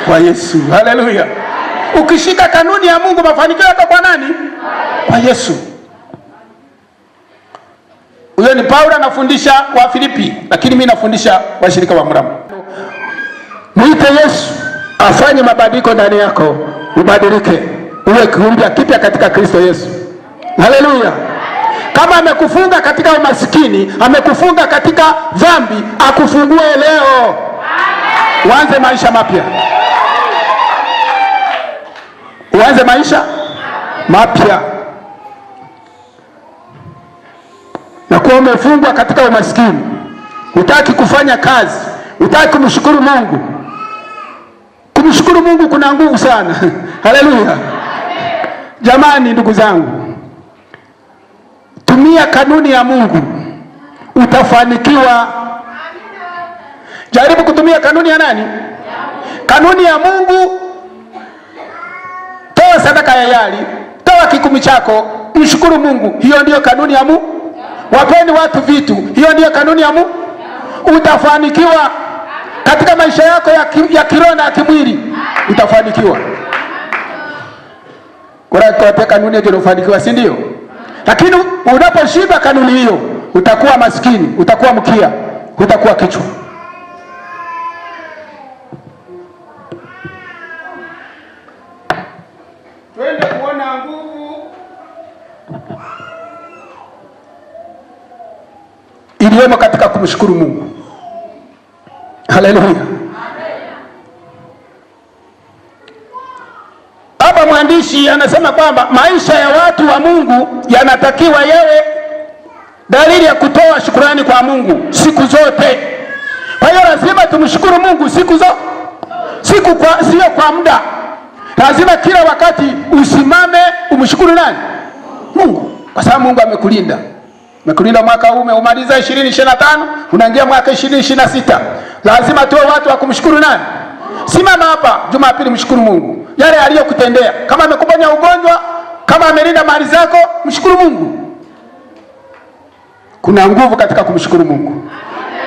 Kwa Yesu. Haleluya. Ukishika kanuni ya Mungu, mafanikio yako kwa nani? Kwa Yesu. Huyo ni Paulo anafundisha wa Filipi, lakini mimi nafundisha washirika wa Mrama. Mwite Yesu afanye mabadiliko ndani yako, ubadilike, uwe kiumbe kipya katika Kristo Yesu. Haleluya. Kama amekufunga katika umasikini, amekufunga katika dhambi, akufungue leo. Uanze maisha mapya. Uanze maisha mapya. Na kwa umefungwa katika umasikini, hutaki kufanya kazi, hutaki kumshukuru Mungu. Kumshukuru Mungu kuna nguvu sana. Haleluya. Jamani ndugu zangu, tumia kanuni ya Mungu, utafanikiwa. Jaribu kutumia kanuni ya nani? Kanuni ya Mungu. Toa sadaka ya yali, toa kikumi chako, mshukuru Mungu. Hiyo ndiyo kanuni ya Mungu. Wapeni watu vitu, hiyo ndiyo kanuni ya Mungu. Utafanikiwa katika maisha yako ya kiroho na kimwili, utafanikiwa. Kwa kanuni hiyo unafanikiwa, si ndio? Lakini unaposhiba kanuni hiyo, utakuwa maskini, utakuwa mkia, utakuwa kichwa. Twende kuona nguvu iliyomo katika kumshukuru Mungu. Haleluya. Hapa mwandishi anasema kwamba maisha ya watu wa Mungu yanatakiwa yawe dalili ya kutoa shukrani kwa Mungu siku zote. Kwa hiyo lazima tumshukuru Mungu siku zote. Sio kwa muda. Lazima kila wakati usimame umshukuru nani? Mungu. Kwa sababu Mungu amekulinda. Amekulinda mwaka huu, umemaliza 2025, unaingia mwaka 2026. Lazima tuwe watu wa kumshukuru nani? Simama hapa Jumapili, mshukuru Mungu. Yale aliyokutendea, kama amekuponya ugonjwa, kama amelinda mali zako, mshukuru Mungu. Kuna nguvu katika kumshukuru Mungu.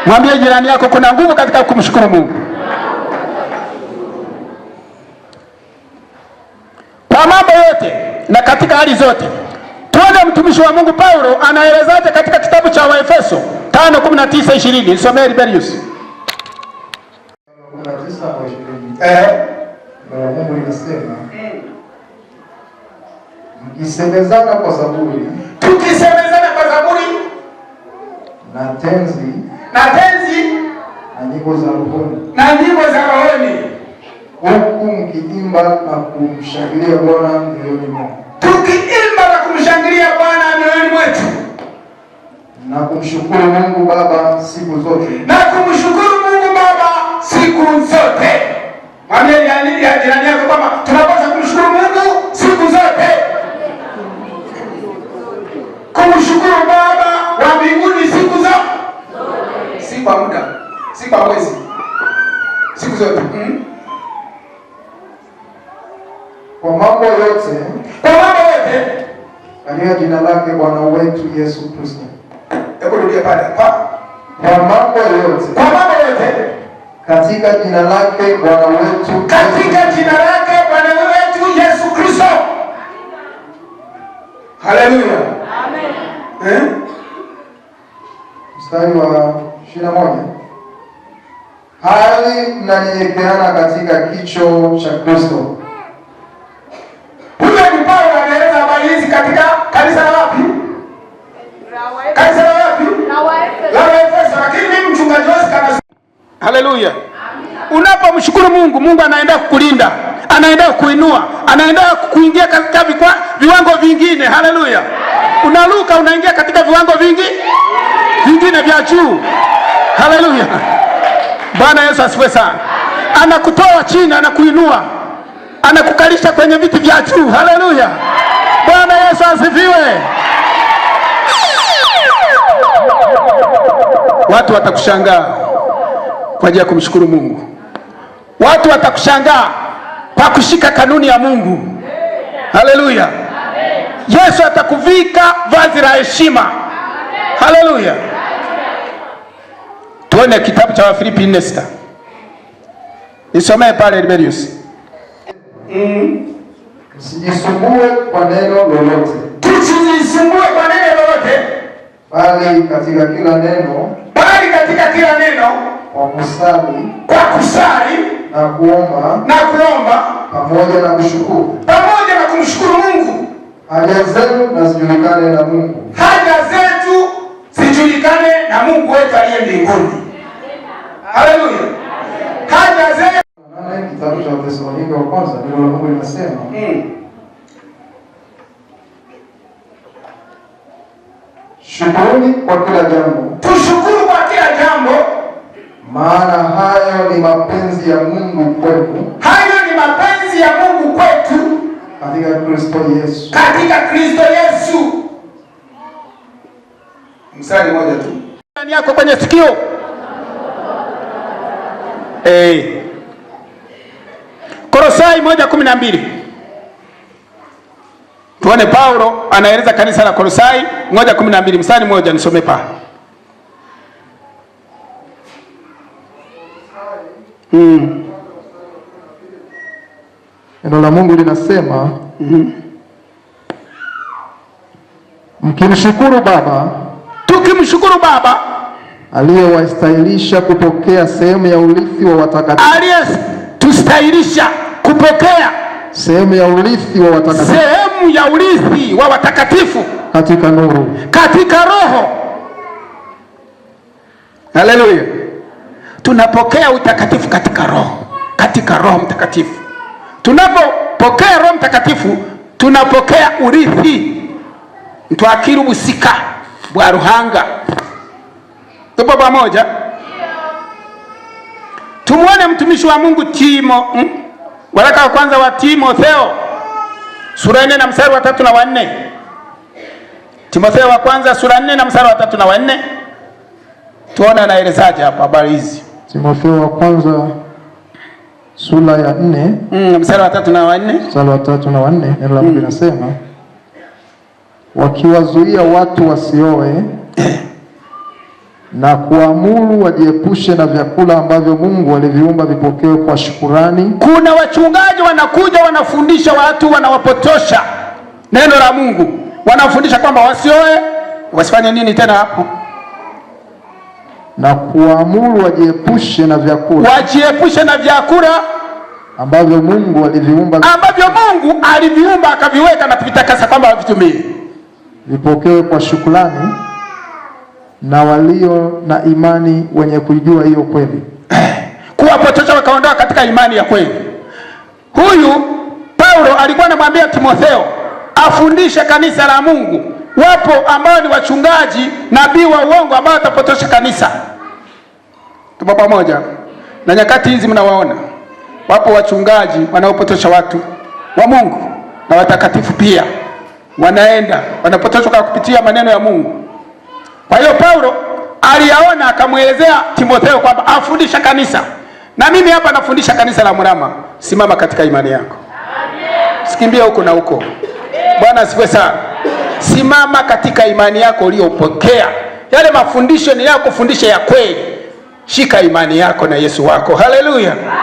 Mwambie jirani yako kuna nguvu katika kumshukuru Mungu. Kwa mambo yote na katika hali zote. Tuone mtumishi wa Mungu Paulo anaelezaje katika kitabu cha Waefeso 5:19-20. Nisomee Liberius. 19:20. Mungu linasema, mkisemezana kwa zaburi, tukisemezana kwa zaburi na tenzi na nyimbo za rohoni, huku mkiimba na kumshangilia Bwana mioyoni mwenu. Tukiimba na kumshangilia Bwana mioyoni mwetu, na kumshukuru Mungu Baba siku zote. Mwambie jirani yako kwamba tunapaswa kumshukuru Mungu siku zote. Kumshukuru Baba wa mbinguni siku zote. Si kwa muda, si kwa mwezi. Siku zote. Kwa mambo yote katika jina lake Bwana wetu Yesu Kristo. Hebu rudia pale. Kwa mambo yote katika jina lake Bwana wetu Yesu Kristo. Haleluya. Amen. Mstari wa 21. Hali mnanyenyekeana katika kicho cha Kristo. Huyo ni Paulo anaeleza habari hizi katika kanisa la wapi? Kanisa la wapi? La Waefeso. Lakini mimi mchungaji wao kana. Haleluya. Unapomshukuru Mungu, Mungu anaenda kukulinda, anaenda kukuinua, anaenda kukuingia katika viwango vingine. Haleluya. Unaruka, unaingia katika viwango vingine vya juu. Haleluya. Bwana Yesu asifiwe sana. Anakutoa chini, anakuinua, anakukalisha kwenye viti vya juu. Haleluya. Bwana Yesu asifiwe. Watu watakushangaa kwa ajili ya kumshukuru Mungu. Watu watakushangaa kwa kushika kanuni ya Mungu. Haleluya. Yesu atakuvika vazi la heshima. Haleluya. Tuone kitabu cha Wafilipi 4:6. Nisomee pale Liberius. Msijisumbue kwa neno lolote. Tusijisumbue kwa neno lolote. Bali katika kila neno. Bali katika kila neno. Kwa kusali. Kwa kusali. Na kuomba. Na kuomba. Pamoja na kushukuru. Pamoja na kumshukuru Mungu. Haja zenu na zijulikane na Mungu. Haja zetu zijulikane na Mungu wetu aliye mbinguni. Haleluya. Haja zetu. Kitabu cha Wathesalonike wa kwanza neno la Mungu linasema shukuruni kwa kila jambo. Tushukuru kwa kila jambo, maana hayo ni mapenzi ya Mungu kwetu. Hayo ni mapenzi ya Mungu kwetu katika Kristo Yesu. Katika Kristo Yesu. Mstari mmoja tu. Ndani yako kwenye sikio. Kolosai 1:12. Tuone Paulo anaeleza kanisa la Kolosai 1:12, mstari mmoja nisome pa. Neno la Mungu linasema mkimshukuru Baba, tukimshukuru Baba aliyewastahilisha kupokea sehemu ya urithi wa watakatifu. Tustahilisha kupokea sehemu ya urithi wa watakatifu. Sehemu ya urithi wa watakatifu katika nuru. Katika roho. Haleluya. Tunapokea utakatifu katika roho. Katika Roho Mtakatifu. Tunapopokea Roho Mtakatifu, tunapokea urithi. Ntwakiru busika bwa ruhanga. Tupo pamoja? Tumuone mtumishi wa Mungu waraka wa kwanza wa Timotheo sura 4 na mstari wa 3 na 4. Timotheo wa kwanza sura 4 na mstari wa 3 na 4. Tuone anaelezaje hapa habari hizi. Timotheo wa kwanza sura ya 4 mstari wa 3 na 4. Mstari wa 3 na 4, neno la Mungu linasema wakiwazuia watu wasioe na kuamuru wajiepushe na vyakula ambavyo Mungu aliviumba vipokewe kwa shukurani. Kuna wachungaji wanakuja wanafundisha watu, wanawapotosha neno la Mungu. Wanafundisha kwamba wasioe, wasifanye nini tena hapo? Na kuamuru wajiepushe na vyakula. Wajiepushe na vyakula ambavyo Mungu aliviumba. Ambavyo Mungu aliviumba akaviweka na kuvitakasa kwamba wavitumie. Vipokewe kwa shukrani na walio na imani wenye kujua hiyo kweli. Kuwapotosha wakaondoka katika imani ya kweli. Huyu Paulo alikuwa anamwambia Timotheo afundishe kanisa la Mungu. Wapo ambao ni wachungaji, nabii wa uongo ambao watapotosha kanisa. Tupo pamoja? Na nyakati hizi mnawaona. Wapo wachungaji wanaopotosha watu wa Mungu na watakatifu pia. Wanaenda wanapotoshwa kwa kupitia maneno ya Mungu. Kwa hiyo Paulo aliyaona akamuelezea Timotheo kwamba afundisha kanisa. Na mimi hapa nafundisha kanisa la Murama. Simama katika imani yako. Amen. Sikimbie huko na huko. Bwana asifiwe sana. Simama katika imani yako uliyopokea. Yale mafundisho ninayokufundisha ya kweli. Shika imani yako na Yesu wako. Haleluya.